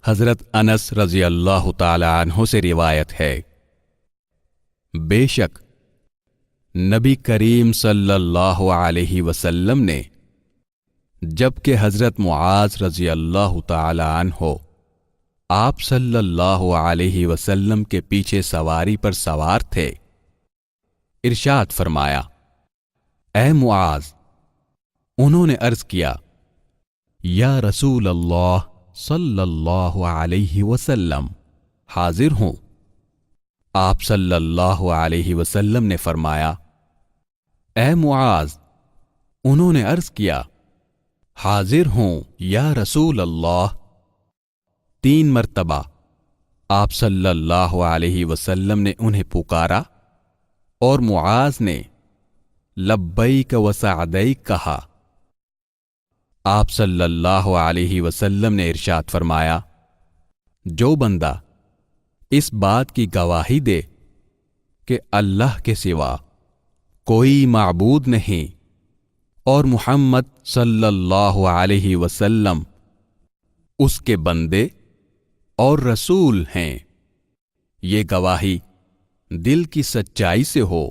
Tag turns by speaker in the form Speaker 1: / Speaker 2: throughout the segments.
Speaker 1: حضرت انس رضی اللہ تعالی عنہ سے روایت ہے، بے شک نبی کریم صلی اللہ علیہ وسلم نے جبکہ حضرت معاذ رضی اللہ تعالی عنہ آپ صلی اللہ علیہ وسلم کے پیچھے سواری پر سوار تھے، ارشاد فرمایا، اے معاذ۔ انہوں نے عرض کیا، یا رسول اللہ صلی اللہ علیہ وسلم، حاضر ہوں۔ آپ صلی اللہ علیہ وسلم نے فرمایا، اے معاذ۔ انہوں نے عرض کیا، حاضر ہوں یا رسول اللہ۔ 3 مرتبہ آپ صلی اللہ علیہ وسلم نے انہیں پکارا اور معاذ نے لبیک و سعدیک کہا۔ آپ صلی اللہ علیہ وسلم نے ارشاد فرمایا، جو بندہ اس بات کی گواہی دے کہ اللہ کے سوا کوئی معبود نہیں اور محمد صلی اللہ علیہ وسلم اس کے بندے اور رسول ہیں، یہ گواہی دل کی سچائی سے ہو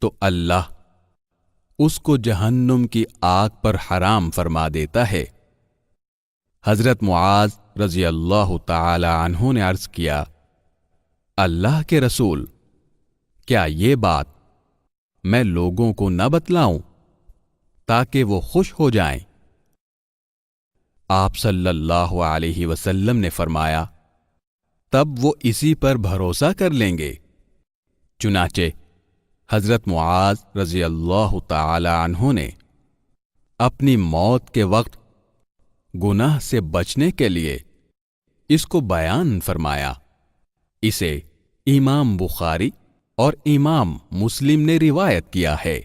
Speaker 1: تو اللہ اس کو جہنم کی آگ پر حرام فرما دیتا ہے۔ حضرت معاذ رضی اللہ تعالی عنہ نے عرض کیا، اللہ کے رسول، کیا یہ بات میں لوگوں کو نہ بتلاؤں تاکہ وہ خوش ہو جائیں؟ آپ صلی اللہ علیہ وسلم نے فرمایا، تب وہ اسی پر بھروسہ کر لیں گے۔ چنانچہ حضرت معاذ رضی اللہ تعالی عنہ نے اپنی موت کے وقت گناہ سے بچنے کے لیے اس کو بیان فرمایا۔ اسے امام بخاری اور امام مسلم نے روایت کیا ہے۔